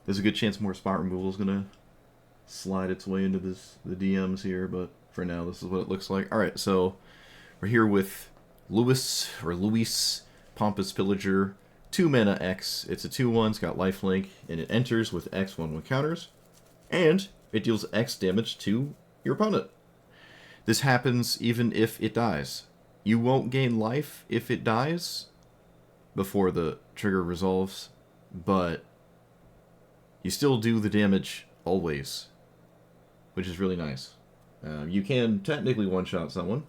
There's a good chance more spot removal is gonna slide its way into the DMs here, but for now, this is what it looks like. All right, so we're here with Luis, Pompous Pillager, 2 mana X. It's a 2/1, it's got lifelink, and it enters with X 1/1 counters, and it deals X damage to your opponent. This happens even if it dies. You won't gain life if it dies before the trigger resolves, but you still do the damage always, which is really nice. You can technically one-shot someone.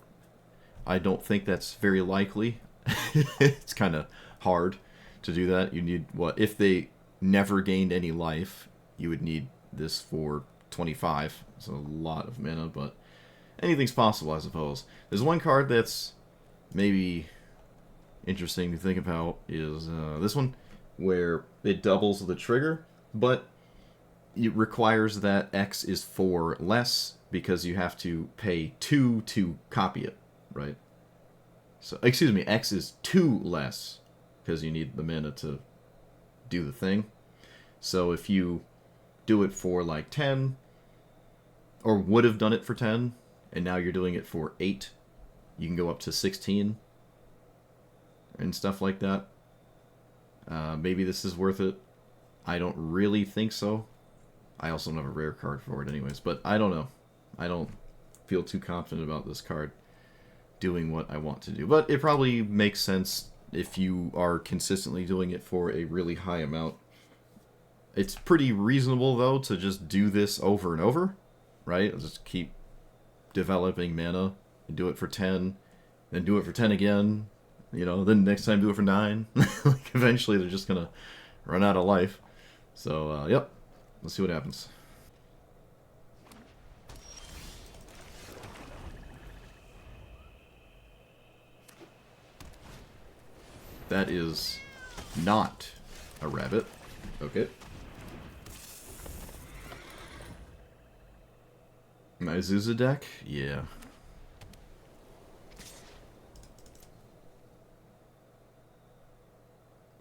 I don't think that's very likely. It's kind of hard to do that. You need, what, if they never gained any life, you would need this for 25. It's a lot of mana, but anything's possible, I suppose. There's one card that's maybe interesting to think about, is this one, where it doubles the trigger, but it requires that X is 4 less, because you have to pay 2 to copy it, right? So, excuse me, X is 2 less, because you need the mana to do the thing. So if you do it for like 10, or would have done it for 10, and now you're doing it for 8, you can go up to 16, and stuff like that. Maybe this is worth it. I don't really think so. I also don't have a rare card for it anyways, but I don't know. I don't feel too confident about this card doing what I want to do. But it probably makes sense if you are consistently doing it for a really high amount. It's pretty reasonable, though, to just do this over and over, right? Just keep developing mana and do it for 10, then do it for 10 again, you know, then next time do it for 9. Like, eventually they're just going to run out of life. So, yep. Let's see what happens. That is not a rabbit. Okay. My Azusa deck? Yeah.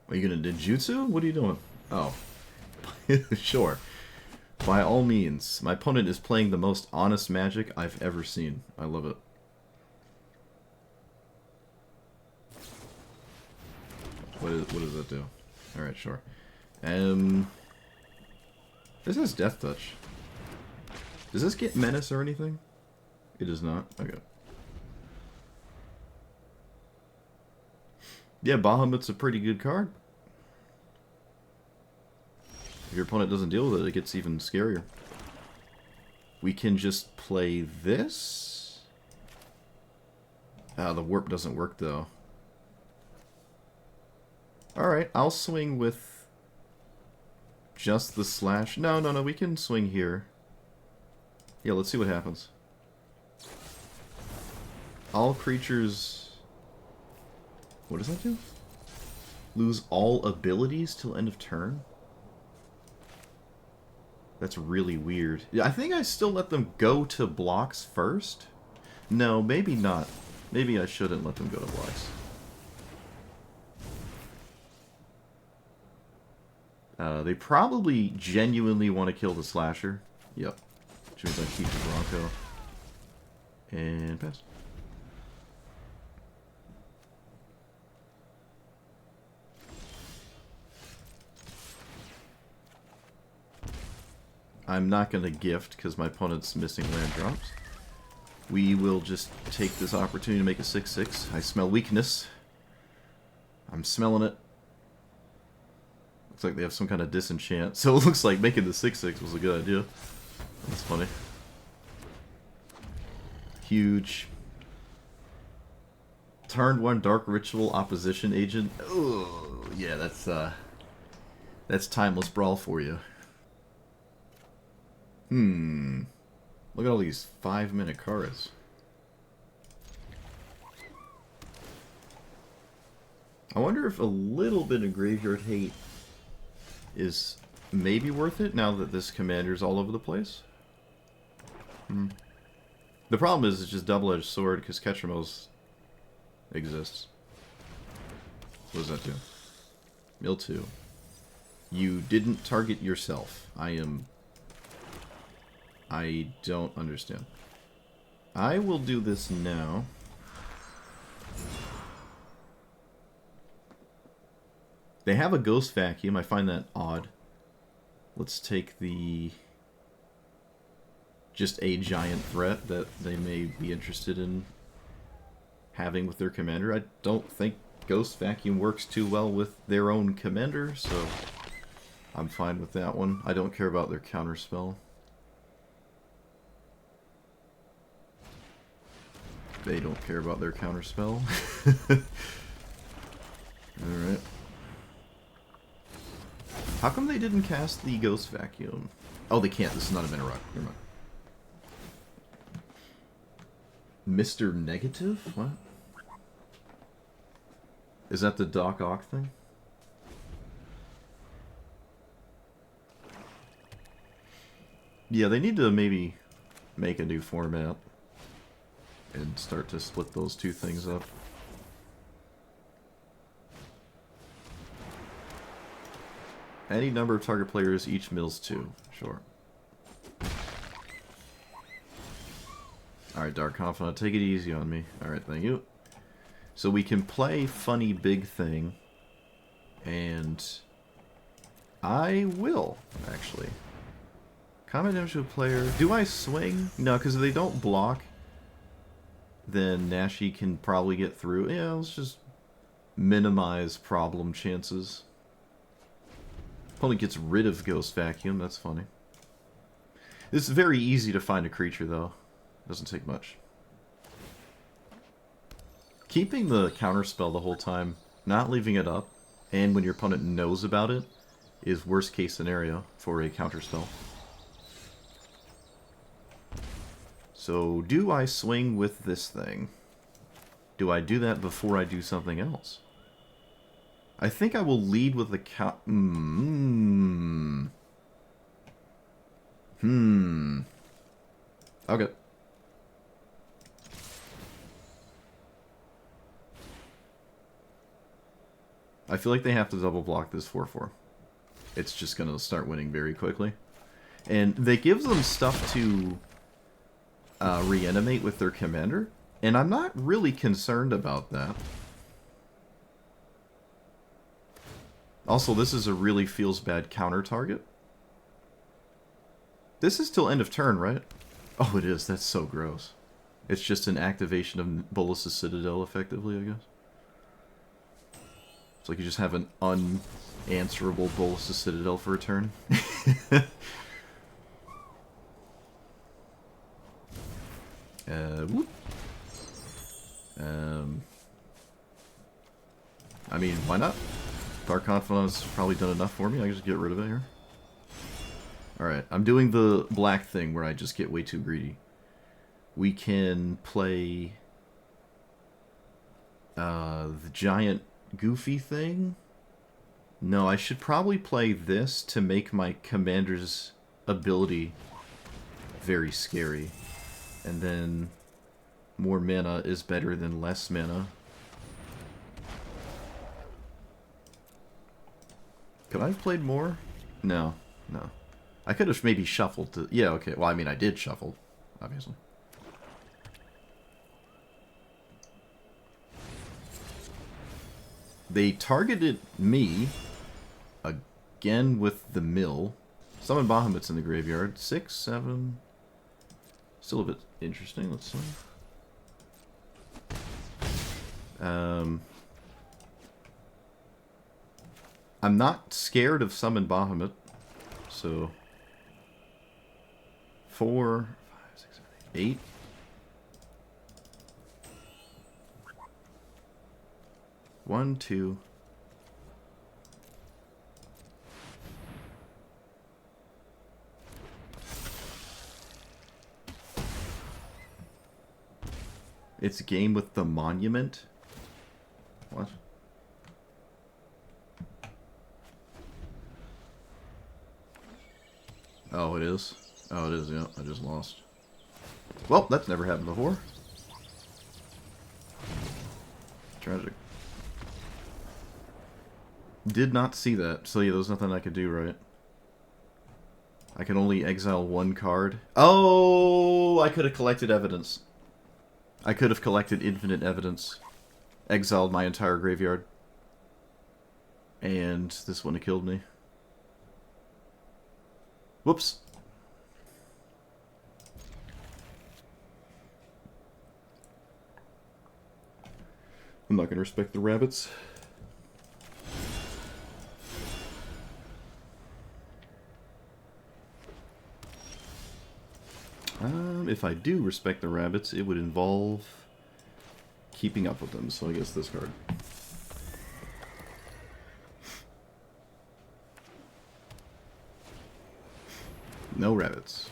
Are you gonna ninjutsu? What are you doing? Oh. Sure. By all means. My opponent is playing the most honest Magic I've ever seen. I love it. What does that do? Alright, sure. This has Death Touch. Does this get Menace or anything? It does not? Okay. Yeah, Bahamut's a pretty good card. If your opponent doesn't deal with it, it gets even scarier. We can just play this? The warp doesn't work, though. Alright, I'll swing with just the slash. No, we can swing here. Yeah, let's see what happens. All creatures... What does that do? Lose all abilities till end of turn? That's really weird. Yeah, I think I still let them go to blocks first? No, maybe not. Maybe I shouldn't let them go to blocks. They probably genuinely want to kill the slasher. Yep. Which means I keep the Bronco. And pass. I'm not going to gift because my opponent's missing land drops. We will just take this opportunity to make a 6/6. I smell weakness. I'm smelling it. Looks like they have some kind of disenchant. So it looks like making the 6/6 was a good idea. That's funny. Huge. Turn 1 Dark Ritual Opposition Agent. Oh, yeah, that's timeless Brawl for you. Look at all these 5-minute cards. I wonder if a little bit of Graveyard Hate is maybe worth it now that this commander's all over the place. The problem is it's just double-edged sword because Ketramos exists. What does that do? Mill 2. You didn't target yourself. I don't understand. I will do this now. They have a ghost vacuum. I find that odd. Let's take the... just a giant threat that they may be interested in having with their commander. I don't think ghost vacuum works too well with their own commander, so I'm fine with that one. I don't care about their counterspell. They don't care about their counterspell. Alright. How come they didn't cast the ghost vacuum? Oh, they can't. This is not a mana rock. Never mind. Mr. Negative? What? Is that the Doc Ock thing? Yeah, they need to maybe make a new format and start to split those two things up. Any number of target players, each mills 2. Sure. Alright, Dark Confidant, take it easy on me. Alright, thank you. So we can play Funny Big Thing, and I will, actually. Combat damage to a player. Do I swing? No, because if they don't block, then Nashi can probably get through. Yeah, let's just minimize problem chances. Opponent gets rid of Ghost Vacuum, that's funny. It's very easy to find a creature, though. Doesn't take much. Keeping the counterspell the whole time, not leaving it up, and when your opponent knows about it, is worst case scenario for a counterspell. So, do I swing with this thing? Do I do that before I do something else? I think I will lead with the Okay. I feel like they have to double block this 4/4. It's just going to start winning very quickly. And they give them stuff to reanimate with their commander, and I'm not really concerned about that. Also, this is a really feels bad counter target. This is till end of turn, right? Oh, it is. That's so gross. It's just an activation of Bolas' Citadel, effectively, I guess. It's like you just have an unanswerable Bolas' Citadel for a turn. Whoop. I mean, why not? Dark Confidant's probably done enough for me. I can just get rid of it here. Alright, I'm doing the black thing where I just get way too greedy. We can play the giant goofy thing. No, I should probably play this to make my commander's ability very scary. And then more mana is better than less mana. Could I have played more? No, no. I could have maybe shuffled to... Yeah, okay. Well, I mean, I did shuffle, obviously. They targeted me again with the mill. Summon Bahamut's in the graveyard. 6, 7... Still a bit interesting. Let's see. I'm not scared of Summon Bahamut, so 4, 5, 6, 7, 8. One, two. It's a game with the monument. What? Oh, it is? Oh, it is, yeah. I just lost. Well, that's never happened before. Tragic. Did not see that. So yeah, there's nothing I could do, right? I can only exile one card. Oh, I could have collected evidence. I could have collected infinite evidence. Exiled my entire graveyard. And this wouldn't have killed me. Whoops. I'm not going to respect the rabbits. If I do respect the rabbits, it would involve keeping up with them, so I guess this card. No rabbits.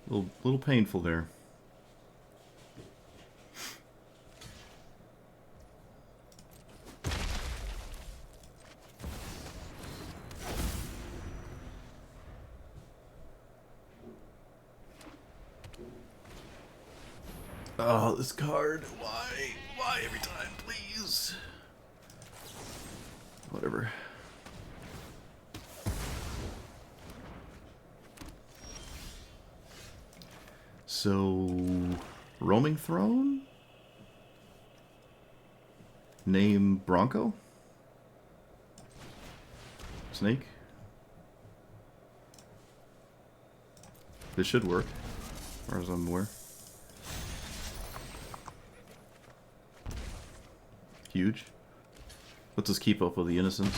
Little painful there. Oh, this card. Why? Why every time, please? Whatever. So, Roaming Throne? Name Bronco? Snake? This should work, as far as I'm aware. Huge. Let's just keep up with the innocents.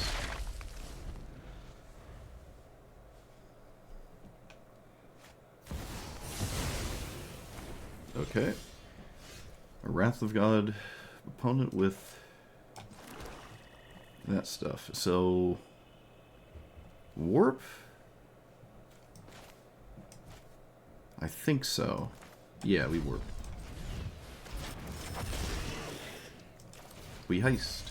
Okay. A Wrath of God opponent with that stuff. So, warp? I think so. Yeah, we warped. We heist.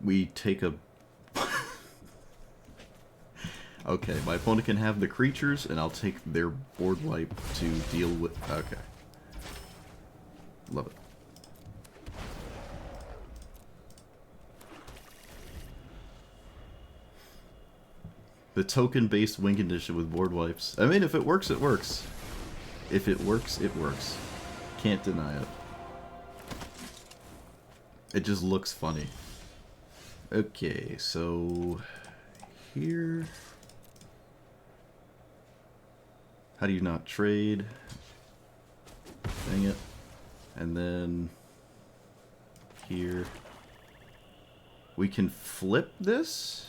We take a... Okay, my opponent can have the creatures, and I'll take their board wipe to deal with... Okay. Love it. The token-based win condition with board wipes. I mean, if it works, it works. If it works, it works. Can't deny it. It just looks funny. Okay, so... Here... How do you not trade? Dang it. And then... Here... We can flip this?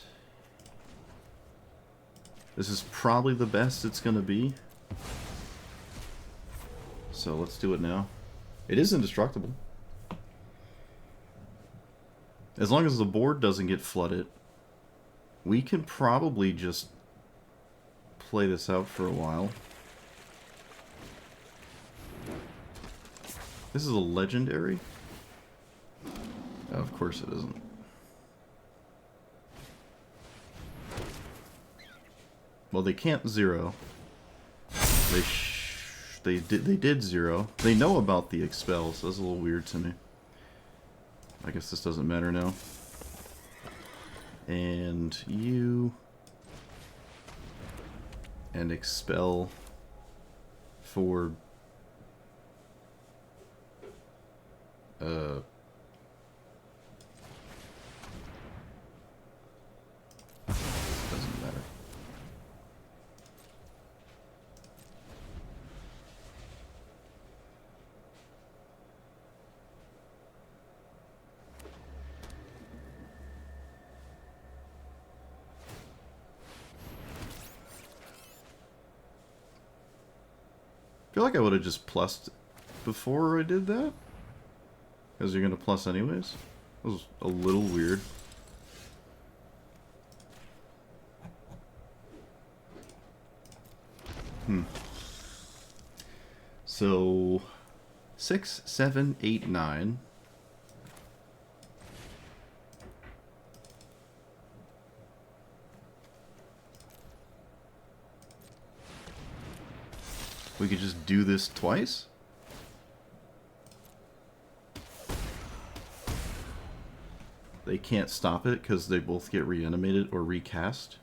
This is probably the best it's gonna be. So let's do it now. It is indestructible. As long as the board doesn't get flooded, we can probably just play this out for a while. This is a legendary? Oh, of course it isn't. Well, they can't zero. They did zero. They know about the expel, so that's a little weird to me. I guess this doesn't matter now. And you... And expel for... Doesn't matter. I feel like I would have just plussed before I did that. Because you're going to plus anyways. That was a little weird. So, 6, 7, 8, 9. We could just do this twice? They can't stop it because they both get reanimated or recast?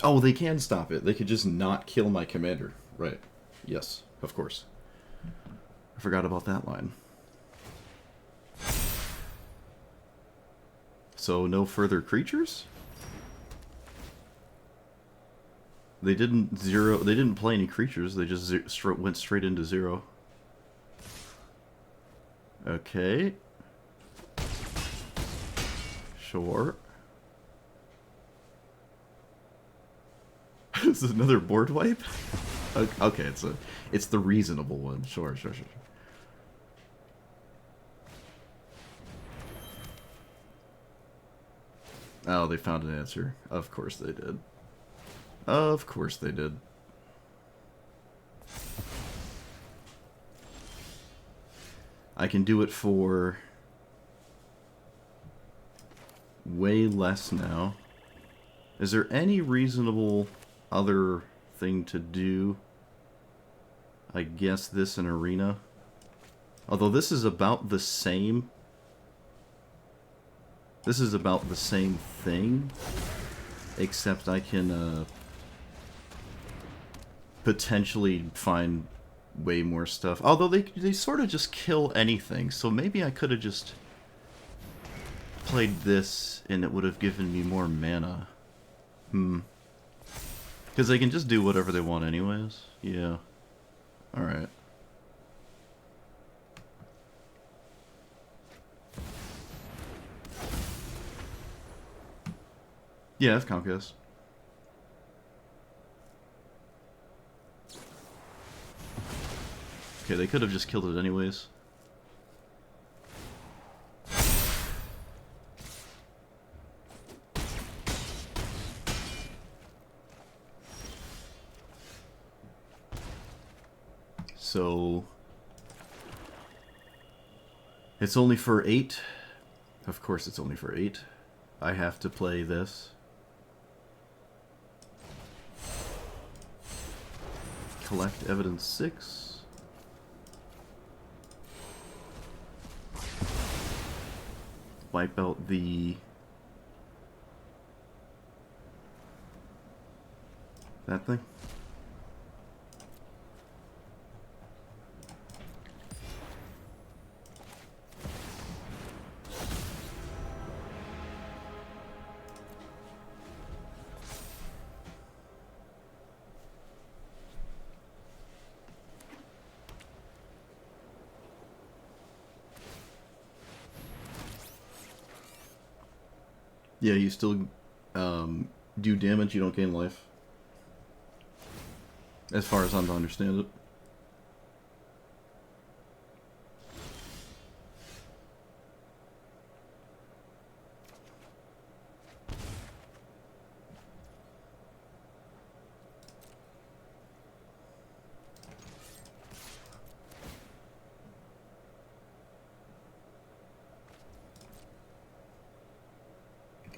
Oh, they can stop it. They could just not kill my commander. Right. Yes, of course. I forgot about that line. So, no further creatures? They didn't play any creatures, they just went straight into 0. Okay. Sure. This is another board wipe? Okay, it's the reasonable one. Sure. Oh, they found an answer. Of course they did. Of course they did. I can do it for way less now. Is there any reasonable other thing to do? I guess this in Arena. Although this is about the same. This is about the same thing. Except I can potentially find way more stuff. Although they sort of just kill anything. So maybe I could have just played this and it would have given me more mana. Because they can just do whatever they want anyways. Yeah. Alright. Yeah, that's Comcast. Okay, they could have just killed it anyways. So it's only for 8. Of course it's only for 8. I have to play this. Collect evidence 6. Wipe out the... that thing? Yeah, you still do damage, you don't gain life. As far as I'm to understand it.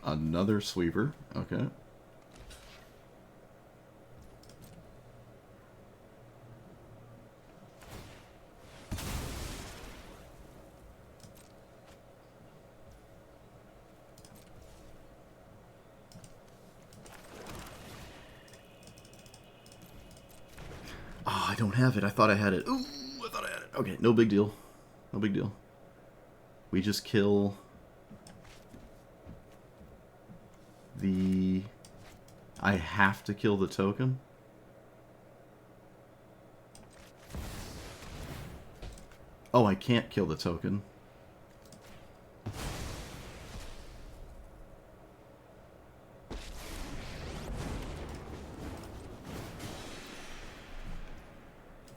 Another sweeper, okay. Oh, I don't have it. I thought I had it. Ooh, I thought I had it. Okay, no big deal. No big deal. We just kill the... I have to kill the token? Oh, I can't kill the token.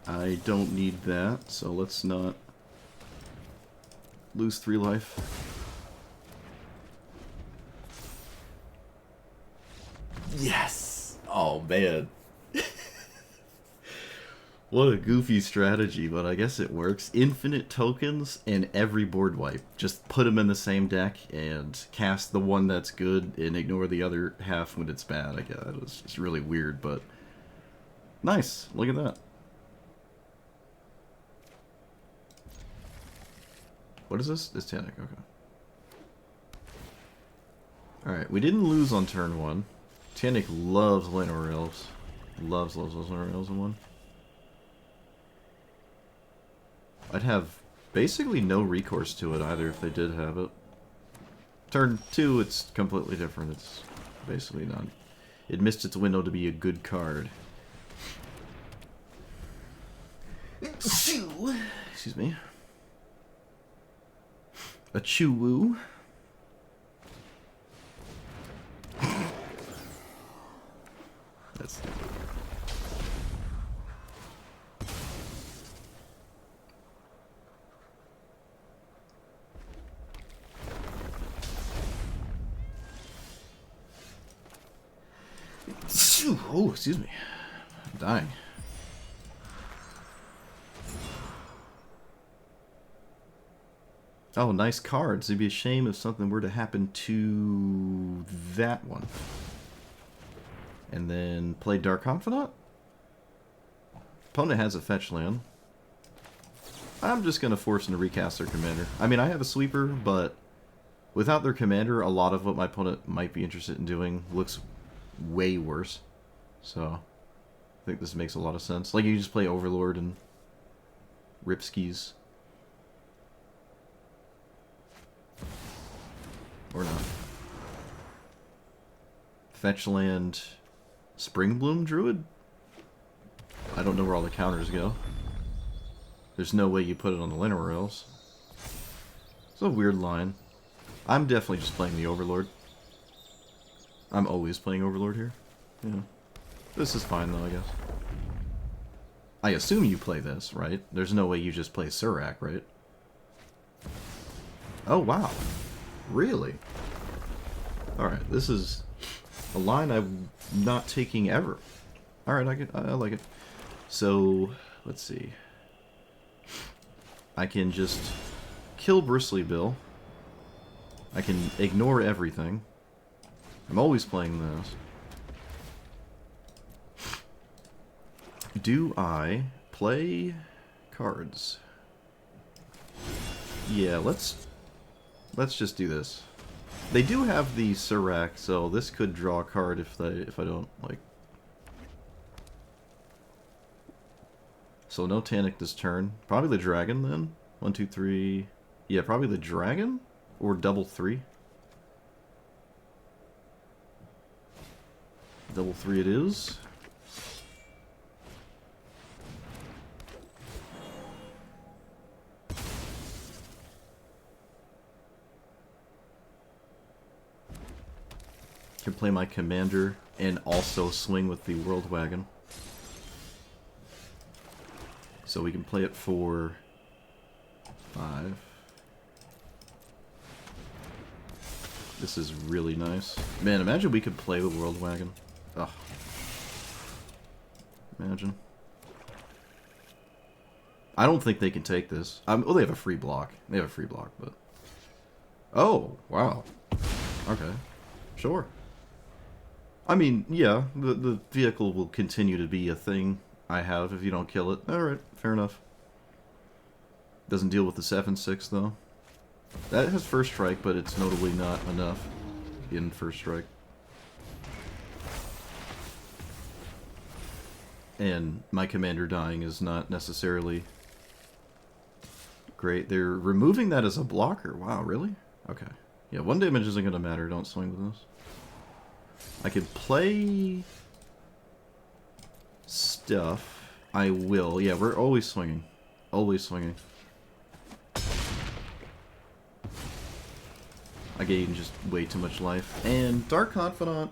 I don't need that, so let's not lose 3 life. Yes! Oh, man. What a goofy strategy, but I guess it works. Infinite tokens and every board wipe. Just put them in the same deck and cast the one that's good and ignore the other half when it's bad. I guess it was just really weird, but nice. Look at that. What is this? It's Tannic, okay. Alright, we didn't lose on turn 1. Tannic loves Llanowar Elves. Loves Llanowar Elves in 1. I'd have basically no recourse to it either if they did have it. Turn 2, it's completely different. It's basically not. It missed its window to be a good card. Excuse me. A Choo-woo. That's... Oh, excuse me. I'm dying. Oh, nice cards. It'd be a shame if something were to happen to that one. And then play Dark Confidant? Opponent has a fetch land. I'm just going to force them to recast their commander. I mean, I have a sweeper, but without their commander, a lot of what my opponent might be interested in doing looks way worse. So, I think this makes a lot of sense. Like, you just play Overlord and rip skis. Or not. Fetch land Springbloom Druid? I don't know where all the counters go. There's no way you put it on the Llanowar Elves. It's a weird line. I'm definitely just playing the Overlord. I'm always playing Overlord here. Yeah. This is fine though, I guess. I assume you play this, right? There's no way you just play Surak, right? Oh, wow. Really? Alright, this is a line I'm not taking ever. Alright, I like it. So, let's see. I can just kill Bristly Bill. I can ignore everything. I'm always playing this. Do I play cards? Yeah, let's just do this. They do have the Surak, so this could draw a card if I don't like. So no Tannic this turn. Probably the dragon then. 1, 2, 3. Yeah, probably the dragon or double 3. Double 3 it is. Can play my commander and also swing with the World Wagon. So we can play it for 5. This is really nice. Man, imagine we could play with World Wagon. Ugh. Imagine. I don't think they can take this. Well, they have a free block. They have a free block, but... Oh, wow. Okay. Sure. I mean, yeah, the vehicle will continue to be a thing I have if you don't kill it. Alright, fair enough. Doesn't deal with the 7/6, though. That has first strike, but it's notably not enough in first strike. And my commander dying is not necessarily great. They're removing that as a blocker. Wow, really? Okay. Yeah, 1 damage isn't going to matter. Don't swing with this. I could play stuff. I will. Yeah, we're always swinging. Always swinging. I gain just way too much life. And Dark Confidant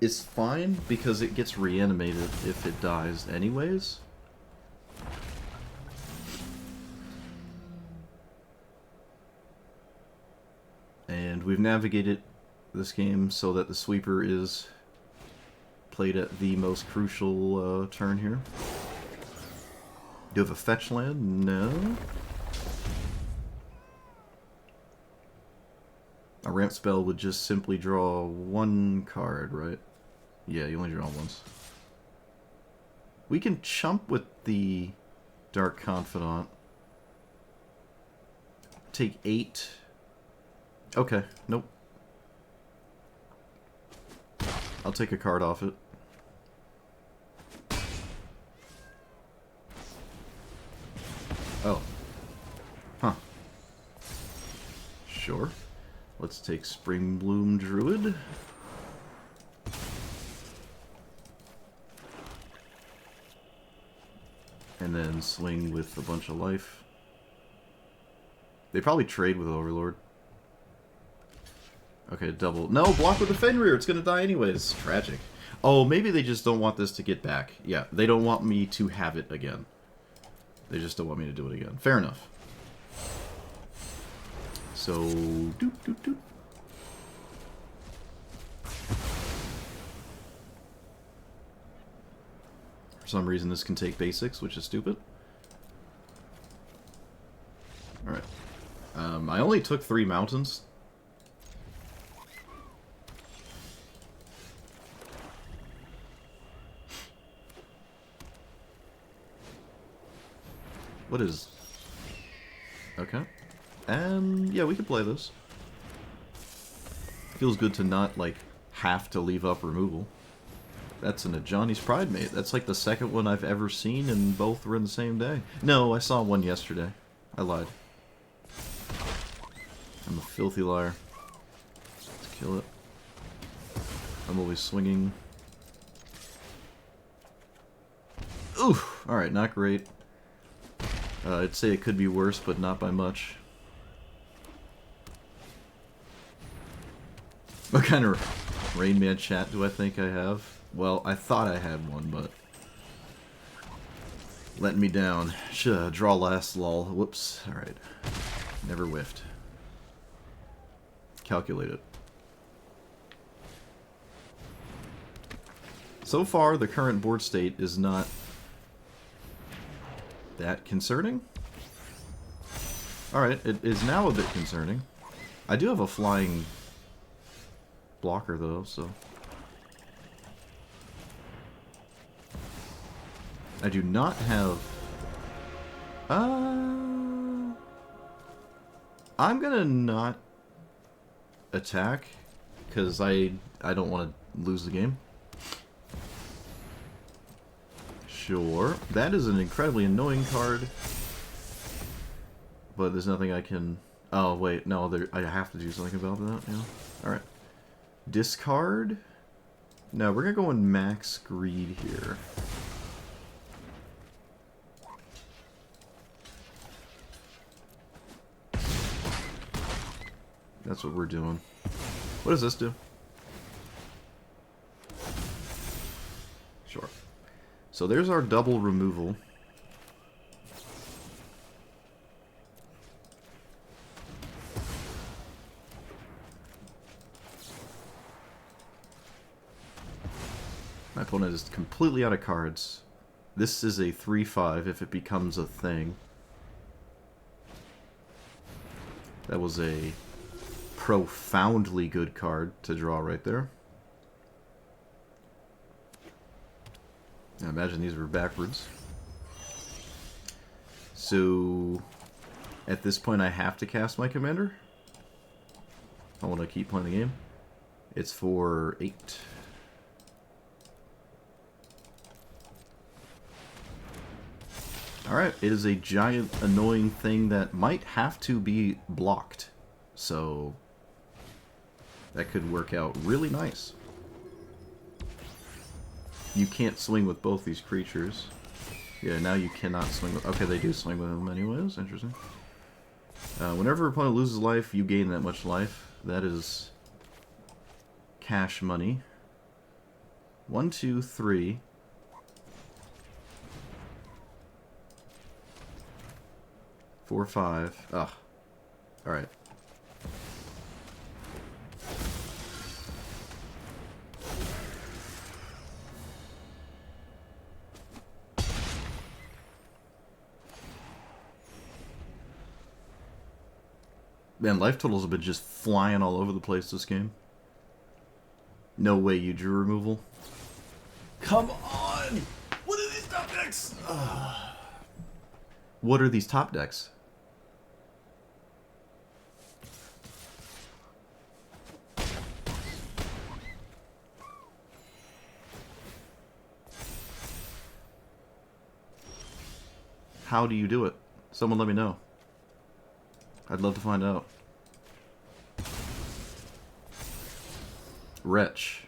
is fine because it gets reanimated if it dies anyways. And we've navigated this game so that the sweeper is played at the most crucial turn here. Do you have a fetch land? No. A ramp spell would just simply draw one card, right? Yeah, you only draw once. We can chump with the Dark Confidant. Take 8. Okay, nope. I'll take a card off it. Oh. Huh. Sure. Let's take Spring Bloom Druid. And then swing with a bunch of life. They probably trade with Overlord. Okay, double. No, block with the Fenrir. It's going to die anyways. Tragic. Oh, maybe they just don't want this to get back. Yeah, they don't want me to have it again. They just don't want me to do it again. Fair enough. So, doot, doot, doot. For some reason, this can take basics, which is stupid. Alright. I only took 3 mountains. What is... Okay. Yeah, we could play this. Feels good to not, like, have to leave up removal. That's a Johnny's Pride mate. That's like the second one I've ever seen, and both were in the same day. No, I saw one yesterday. I lied. I'm a filthy liar. Let's kill it. I'm always swinging. Ooh! Alright, not great. I'd say it could be worse, but not by much. What kind of Rain Man chat do I think I have? Well, I thought I had one, but... letting me down. Should draw last, lol. Whoops. Alright. Never whiffed. Calculate it. So far, the current board state is not that concerning. Alright, it is now a bit concerning. I do have a flying blocker, though, so... I do not have... I'm gonna not attack, because I don't want to lose the game. Sure. That is an incredibly annoying card. But there's nothing I can... Oh, wait. No, I have to do something about that. Yeah. Alright. Discard? No, we're going to go in max greed here. That's what we're doing. What does this do? Sure. So there's our double removal. My opponent is completely out of cards. This is a 3/5 if it becomes a thing. That was a profoundly good card to draw right there. I imagine these were backwards. So, at this point I have to cast my commander. I want to keep playing the game. It's for 8. Alright, it is a giant annoying thing that might have to be blocked. So, that could work out really nice. You can't swing with both these creatures. Yeah, now you cannot swing with... Okay, they do swing with them anyways. Interesting. Whenever your opponent loses life, you gain that much life. That is cash money. 1, 2, 3. Four, 5. Ugh. Alright. Man, life totals have been just flying all over the place this game. No way you drew removal. Come on! What are these top decks? What are these top decks? How do you do it? Someone let me know. I'd love to find out. Wretch.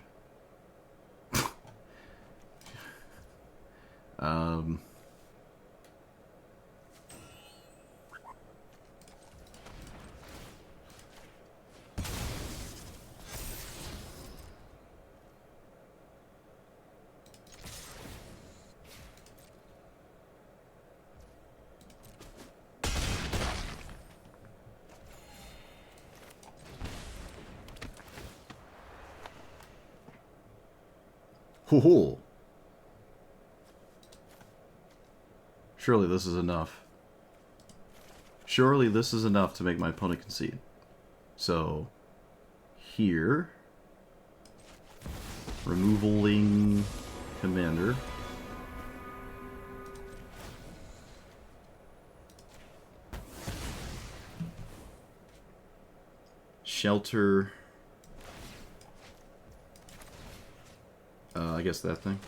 Ho-ho. Surely this is enough. Surely this is enough to make my opponent concede. So, here, removaling commander. Shelter. I guess that thing.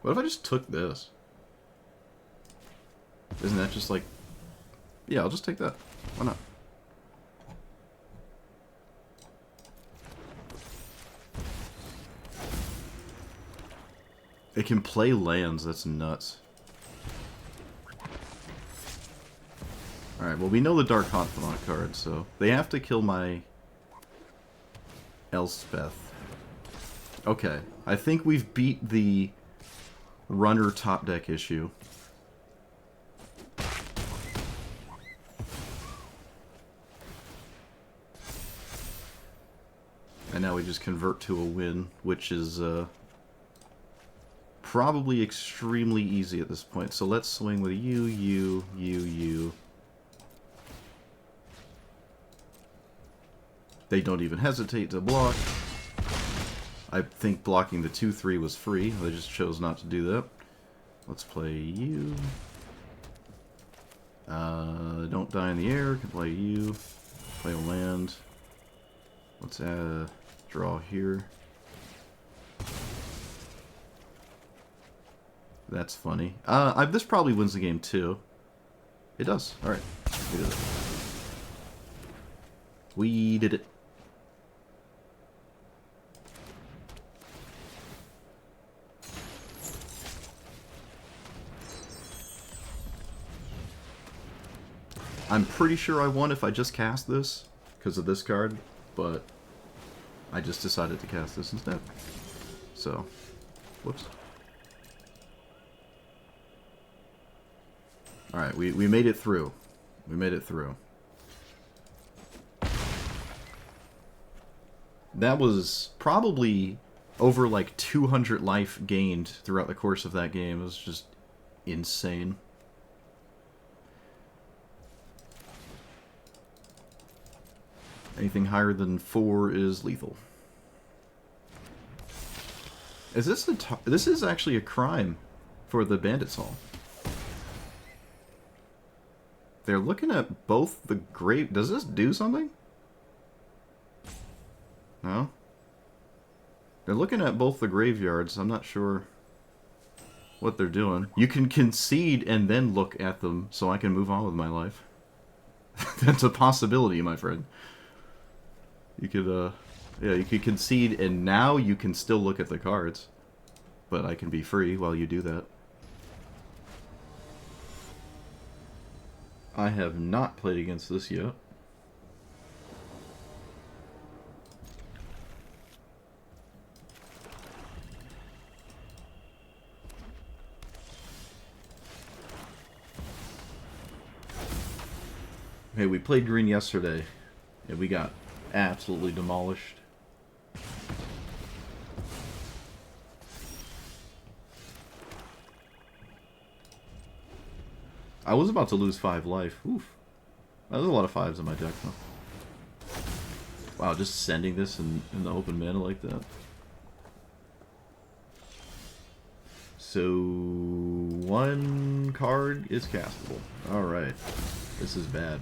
What if I just took this? Isn't that just like... Yeah, I'll just take that. Why not? It can play lands, that's nuts. Alright, well we know the Dark Confidant card, so... They have to kill my... Elspeth. Okay, I think we've beat the runner top deck issue. And now we just convert to a win, which is probably extremely easy at this point. So let's swing with you. They don't even hesitate to block. I think blocking the 2-3 was free. They just chose not to do that. Let's play you. Don't die in the air. Can play you. Play a land. Let's add a draw here. That's funny. This probably wins the game too. It does. Alright. We did it. We did it. I'm pretty sure I won if I just cast this, because of this card, but I just decided to cast this instead. So, whoops. Alright, we made it through. We made it through. That was probably over like 200 life gained throughout the course of that game. It was just insane. Anything higher than 4 is lethal. Is this this is actually a crime for the Bandits Hall. They're looking at both the grave. Does this do something? No? They're looking at both the graveyards. I'm not sure what they're doing. You can concede and then look at them so I can move on with my life. That's a possibility, my friend. You could, yeah, you could concede and now you can still look at the cards. But I can be free while you do that. I have not played against this yet. Hey, we played green yesterday, and we got absolutely demolished. I was about to lose 5 life. Oof. There's a lot of 5s in my deck, though. Wow, just sending this in the open mana like that. So, 1 card is castable. Alright. This is bad.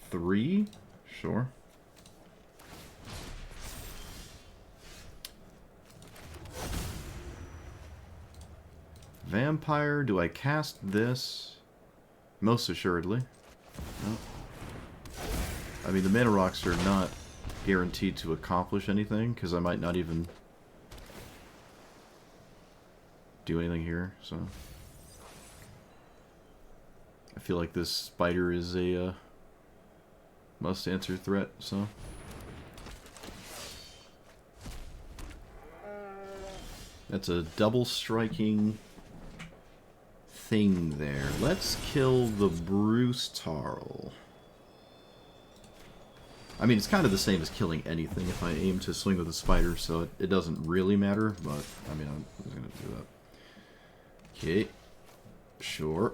Three? Sure. Vampire, do I cast this? Most assuredly. No. I mean, the mana rocks are not guaranteed to accomplish anything, because I might not even do anything here, so... I feel like this spider is a must-answer threat, so... That's a double-striking thing there. Let's kill the Bruce Tarl. I mean, it's kind of the same as killing anything if I aim to swing with a spider, so it doesn't really matter, but, I mean, I'm just gonna do that. Okay. Sure.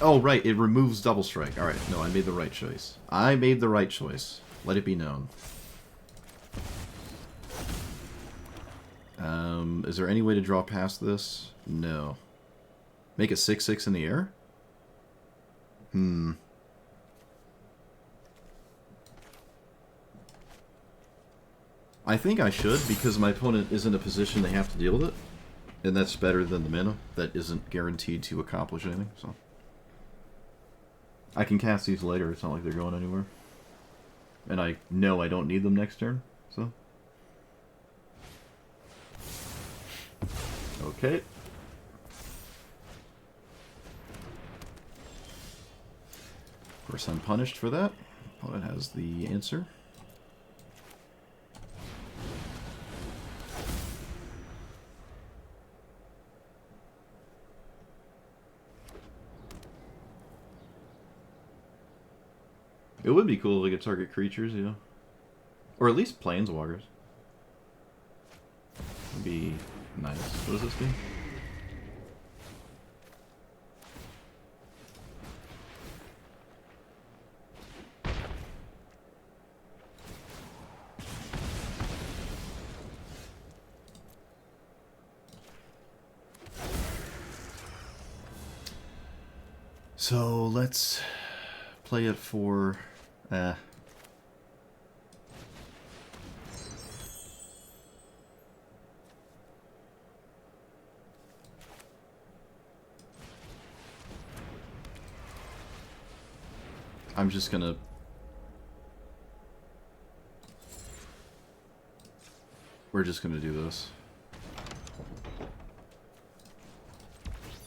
Oh, right, it removes double strike. Alright, no, I made the right choice. I made the right choice. Let it be known. Is there any way to draw past this? No. Make a 6/6 in the air? I think I should, because my opponent is in a position they have to deal with it. And that's better than the mana. That isn't guaranteed to accomplish anything, so... I can cast these later, it's not like they're going anywhere. And I know I don't need them next turn, so... Okay. Of course I'm punished for that. Opponent has the answer. It would be cool if we could target creatures, you know. Or at least planeswalkers. Would be nice. What does this do? So let's play it for I'm just gonna we're just gonna do this.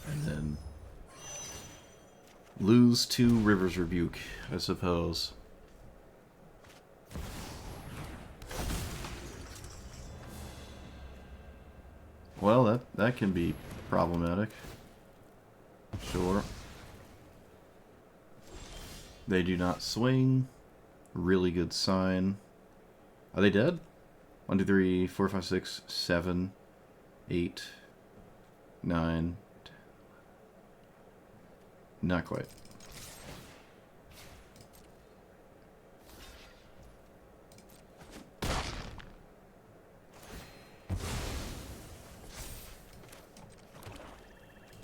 And then lose to River's Rebuke, I suppose. Well, that can be problematic. Sure. They do not swing. Really good sign. Are they dead? 1, 2, 3, 4, 5, 6, 7, 8, 9. Not quite.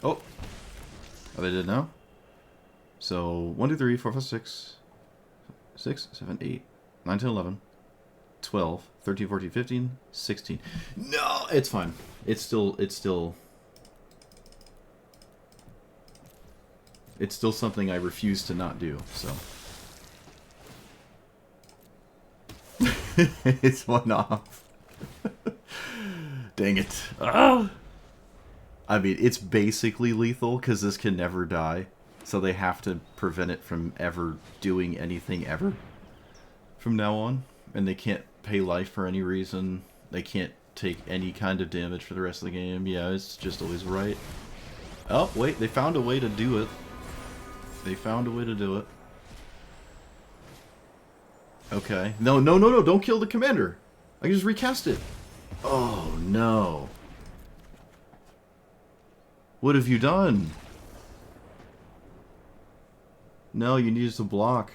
Oh! Are they dead now? So, 1, 2, 3, 4, 5, 6, 7, 8, 9, 10, 11, 12, 13, 14, 15, 16. No! It's fine. It's still something I refuse to not do, so. It's one off. Dang it. Ah! I mean, it's basically lethal, because this can never die. So they have to prevent it from ever doing anything ever from now on. And they can't pay life for any reason. They can't take any kind of damage for the rest of the game. Yeah, it's just always right. Oh, wait, they found a way to do it. They found a way to do it. Okay. No, no, no, no, don't kill the commander. I can just recast it. Oh, no. What have you done? No, you need us to block.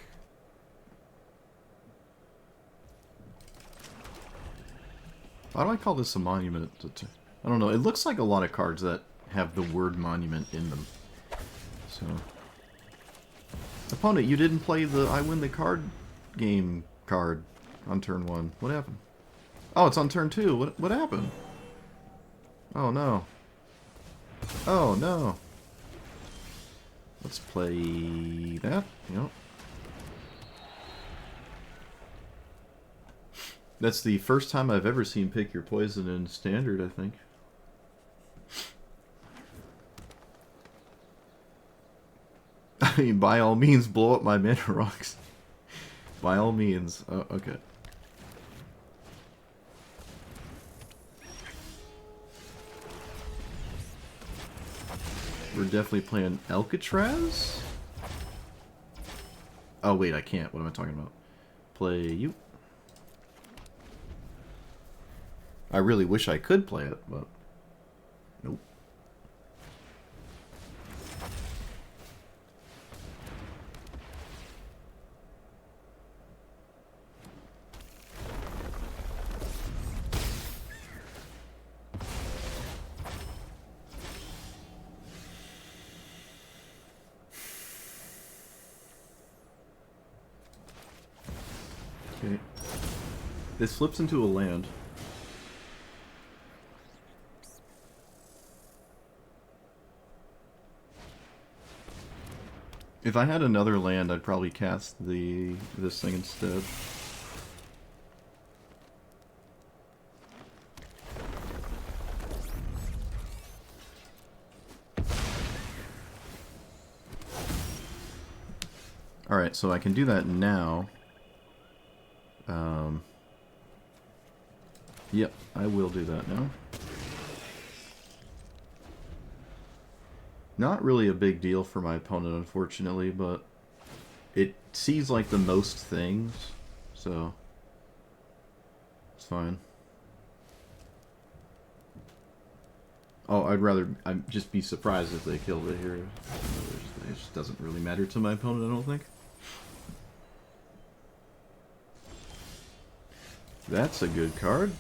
Why do I call this a monument? I don't know. It looks like a lot of cards that have the word monument in them. So... Opponent, you didn't play the I win the card game card on turn 1. What happened? Oh, it's on turn 2. What happened? Oh, no. Oh, no. Let's play that. Yep. That's the first time I've ever seen Pick Your Poison in Standard, I think. I mean, by all means, blow up my mana rocks. By all means. Oh, okay. We're definitely playing Alcatraz? Oh, wait, I can't. What am I talking about? Play you. I really wish I could play it, but... Nope. Okay. This flips into a land. If I had another land, I'd probably cast this thing instead. Alright, so I can do that now. Yep, I will do that now. Not really a big deal for my opponent, unfortunately, but it sees like the most things, so it's fine. Oh, I'd just be surprised if they killed it here. It just doesn't really matter to my opponent, I don't think. That's a good card.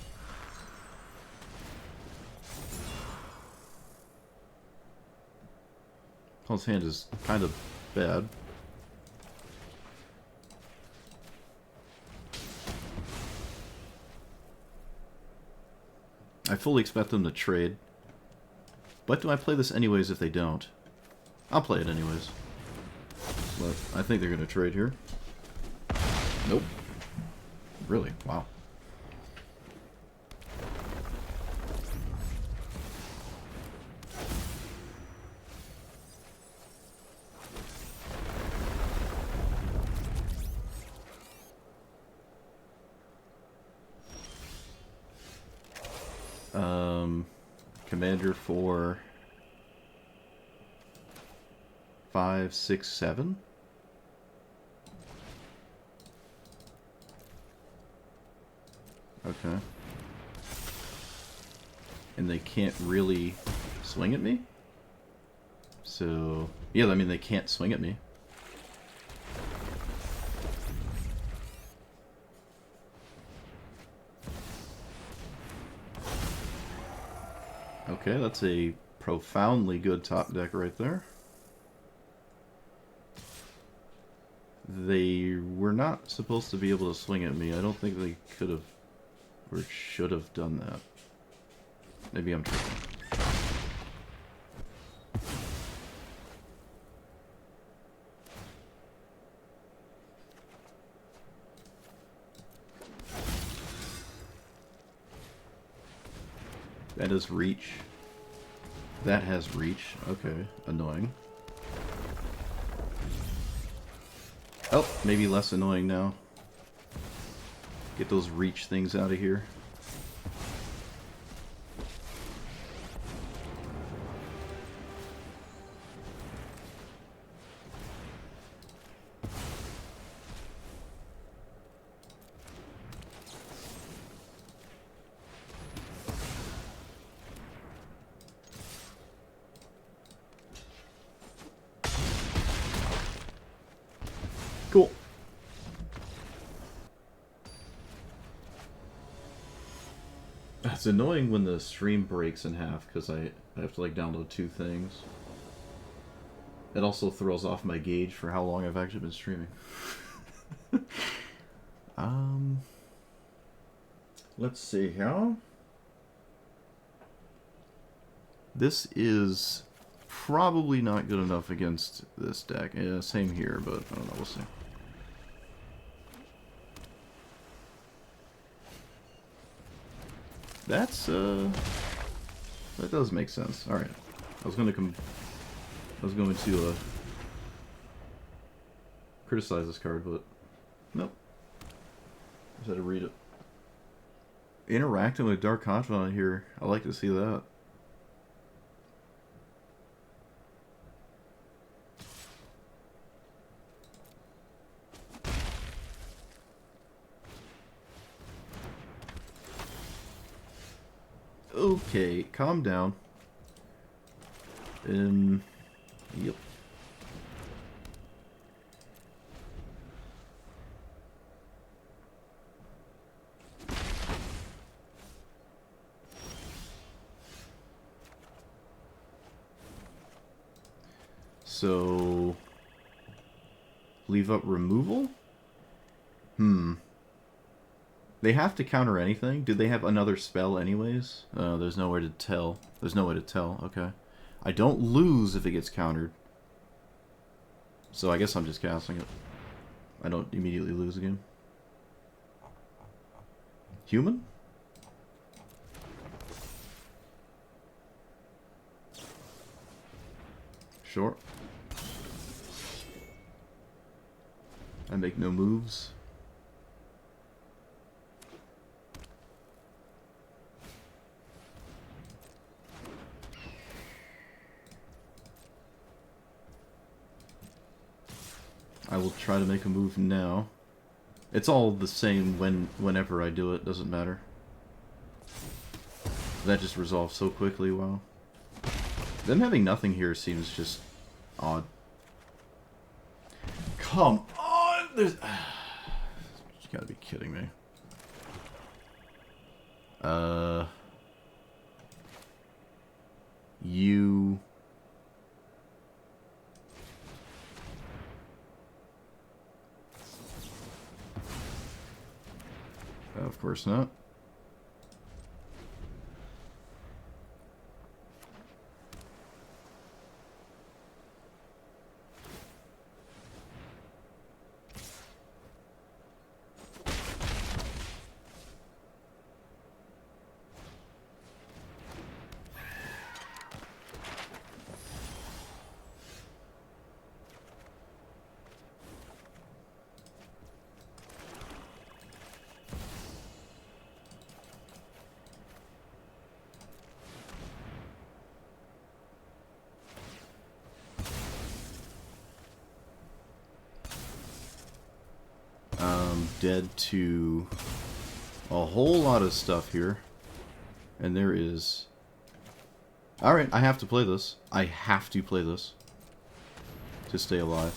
Opponent's hand is kind of bad. I fully expect them to trade. But do I play this anyways if they don't? I'll play it anyways. But I think they're going to trade here. Nope. Really? Wow. Commander for 5, 6, 7. Okay. And they can't really swing at me? So, yeah, I mean, they can't swing at me. Okay, that's a profoundly good top deck right there. They were not supposed to be able to swing at me. I don't think they could have or should have done that. Maybe I'm tripping. That is reach. That has reach. Okay, annoying. Oh, maybe less annoying now. Get those reach things out of here. It's annoying when the stream breaks in half because I have to like download 2 things. It also throws off my gauge for how long I've actually been streaming. Let's see here. This is probably not good enough against this deck. Yeah, same here, but I don't know, we'll see. That's that does make sense. All right, I was going to criticize this card, but nope. Just had to read it. Interacting with Dark Confidant here. I like to see that. Okay, calm down. Yep. So, leave up removal? They have to counter anything? Do they have another spell anyways? There's nowhere to tell. There's no way to tell. Okay. I don't lose if it gets countered. So I guess I'm just casting it. I don't immediately lose again. Human? Sure. I make no moves. I will try to make a move now. It's all the same whenever I do it, doesn't matter. That just resolves so quickly, wow. Them having nothing here seems just odd. Come on! There's... You gotta be kidding me. You... Of course not. Dead to a whole lot of stuff here. And there is... Alright, I have to play this. I have to play this to stay alive.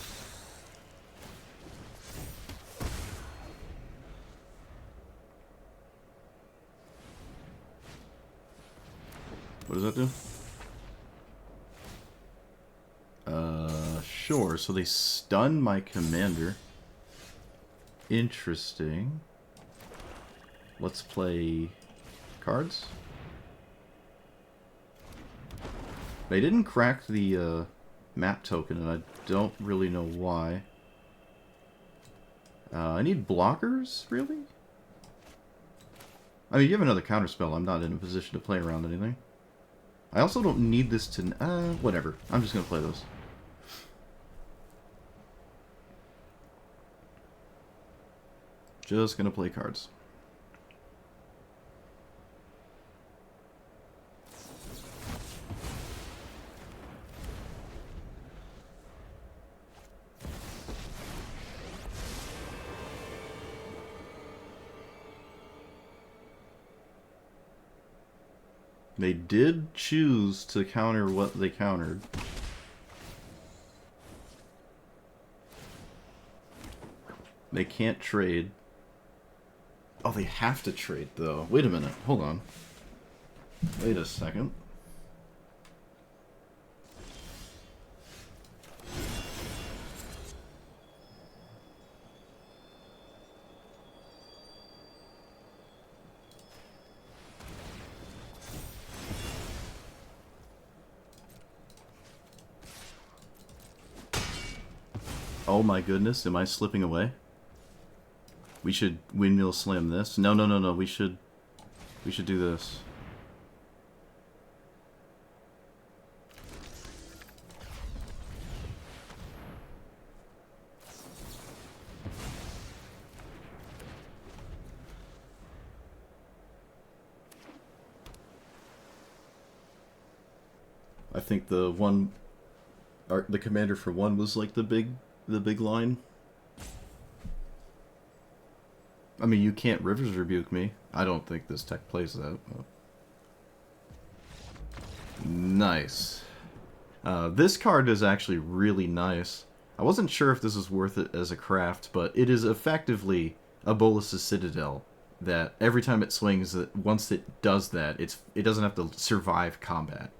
What does that do? Sure. So they stun my commander. Interesting. Let's play cards. They didn't crack the map token, and I don't really know why. I need blockers, really? I mean, you have another counterspell. I'm not in a position to play around anything. I also don't need this to... whatever. I'm just going to play this. Just going to play cards. They did choose to counter what they countered. They can't trade. Oh, they have to trade, though. Wait a minute. Hold on. Wait a second. Oh my goodness, am I slipping away? We should windmill slam this. No, no, no, no. We should do this. I think the commander for one was like the big line. I mean, you can't Rivers Rebuke me. I don't think this tech plays that. Oh. Nice. This card is actually really nice. I wasn't sure if this is worth it as a craft, but it is effectively a Bolas' Citadel that every time it swings, once it does that, it doesn't have to survive combat.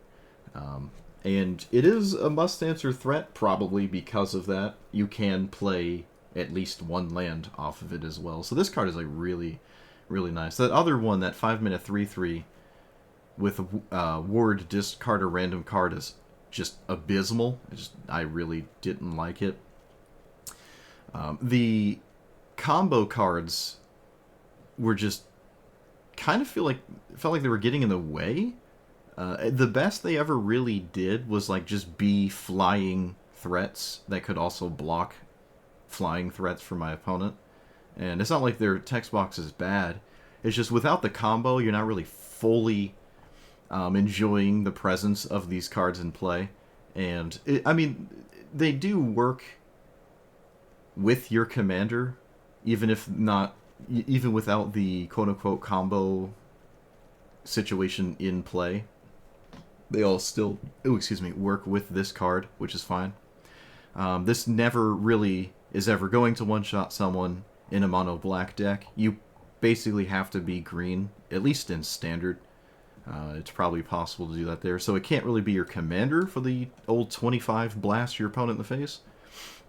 And it is a must-answer threat, probably because of that. You can play at least one land off of it as well. So this card is like really, really nice. That other one, that 5-mana 3/3 with ward discard a random card is just abysmal. I really didn't like it. The combo cards were just kind of felt like they were getting in the way. The best they ever really did was like just be flying threats that could also block flying threats for my opponent. And it's not like their text box is bad. It's just without the combo, you're not really fully enjoying the presence of these cards in play. And I mean, they do work with your commander, even without the quote-unquote combo situation in play. They all still, work with this card, which is fine. This never really is ever going to one-shot someone in a mono black deck. You basically have to be green, at least in standard. It's probably possible to do that there. So it can't really be your commander for the old 25 blast your opponent in the face.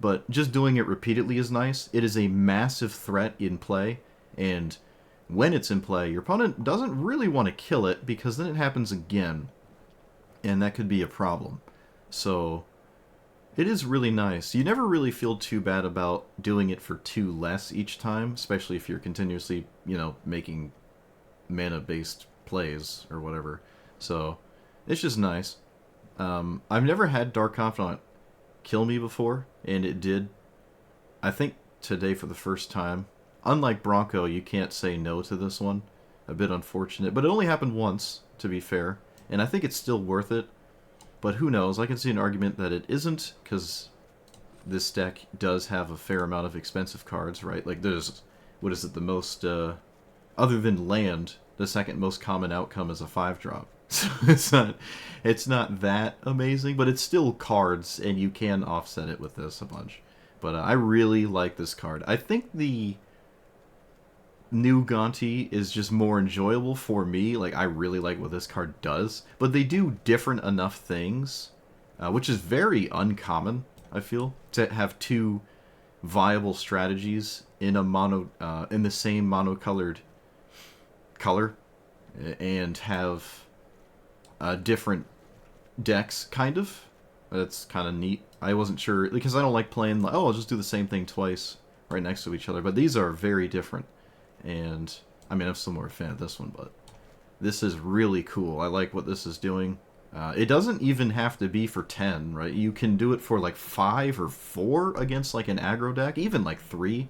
But just doing it repeatedly is nice. It is a massive threat in play, and when it's in play, your opponent doesn't really want to kill it because then it happens again, and that could be a problem. So it is really nice. You never really feel too bad about doing it for 2 less each time, especially if you're continuously, making mana-based plays or whatever. So it's just nice. I've never had Dark Confidant kill me before, and it did, I think, today for the first time. Unlike Bronco, you can't say no to this one. A bit unfortunate, but it only happened once, to be fair, and I think it's still worth it. But who knows? I can see an argument that it isn't, because this deck does have a fair amount of expensive cards, right? Like, there's, what is it, the most, other than land, the second most common outcome is a 5-drop. So it's not that amazing, but it's still cards, and you can offset it with this a bunch. But I really like this card. I think the new Gonti is just more enjoyable for me. Like, I really like what this card does, but they do different enough things, which is very uncommon, I feel, to have 2 viable strategies in a in the same monocolored color, and have different decks, kind of. That's kind of neat. I wasn't sure, because I don't like playing, like, oh, I'll just do the same thing twice right next to each other, but these are very different. And, I mean, I'm still more a fan of this one, but this is really cool. I like what this is doing. It doesn't even have to be for 10, right? You can do it for, like, 5 or 4 against, like, an aggro deck, even, like, 3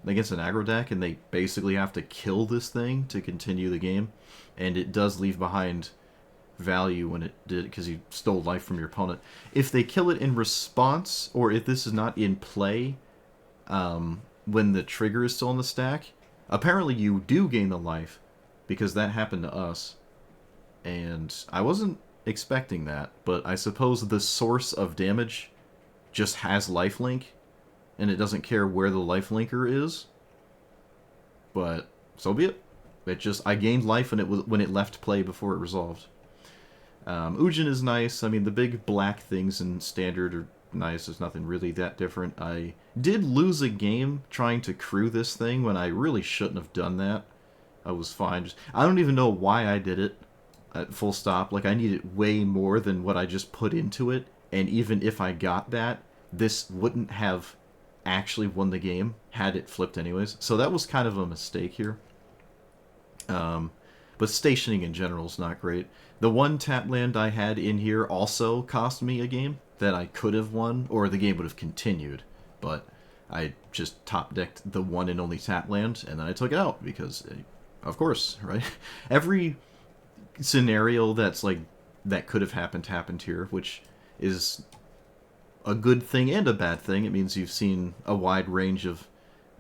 against an aggro deck, and they basically have to kill this thing to continue the game. And it does leave behind value when it did, because you stole life from your opponent. If they kill it in response, or if this is not in play when the trigger is still in the stack, apparently you do gain the life, because that happened to us. And I wasn't expecting that, but I suppose the source of damage just has lifelink, and it doesn't care where the lifelinker is. But so be it. I gained life when it left play before it resolved. Ujin is nice. I mean, the big black things in Standard are nice. There's nothing really that different. I did lose a game trying to crew this thing when I really shouldn't have done that. I was fine. I don't even know why I did it. Full stop. Like, I needed way more than what I just put into it. And even if I got that, this wouldn't have actually won the game had it flipped anyways. So that was kind of a mistake here. But stationing in general is not great. The one tap land I had in here also cost me a game that I could have won, or the game would have continued. But I just top-decked the one and only tap land, and then I took it out, because, of course, right? Every scenario that could have happened here, which is a good thing and a bad thing. It means you've seen a wide range of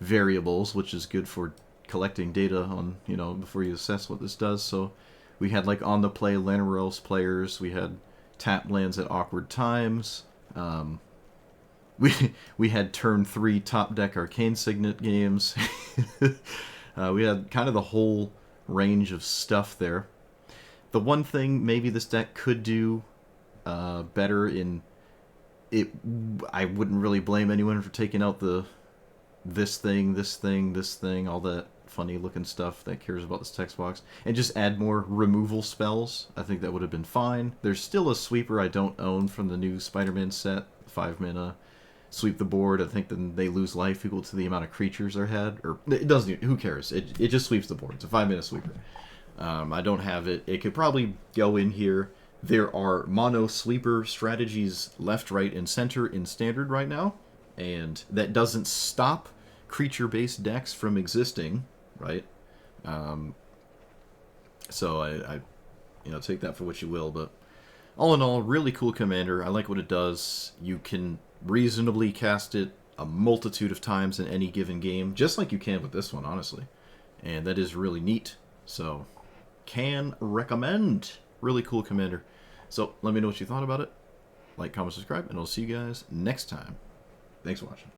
variables, which is good for collecting data on, before you assess what this does. So we had on the play Lanaros players, we had tap lands at awkward times, we had turn 3 top deck Arcane Signet games. We had kind of the whole range of stuff there. The one thing maybe this deck could do better in it, I wouldn't really blame anyone for taking out this thing, all that funny looking stuff that cares about this text box, and just add more removal spells. I think that would have been fine. There's still a sweeper I don't own from the new Spider-Man set, 5 mana. Sweep the board. I think then they lose life equal to the amount of creatures they had. Or it doesn't. Who cares? It just sweeps the board. It's a 5-mana sweeper. I don't have it. It could probably go in here. There are mono sweeper strategies left, right, and center in Standard right now, and that doesn't stop creature-based decks from existing, right? So I take that for what you will, but all in all, really cool commander. I like what it does. You can reasonably cast it a multitude of times in any given game, just like you can with this one, honestly. And that is really neat. So, can recommend. Really cool commander. So, let me know what you thought about it. Like, comment, subscribe, and I'll see you guys next time. Thanks for watching.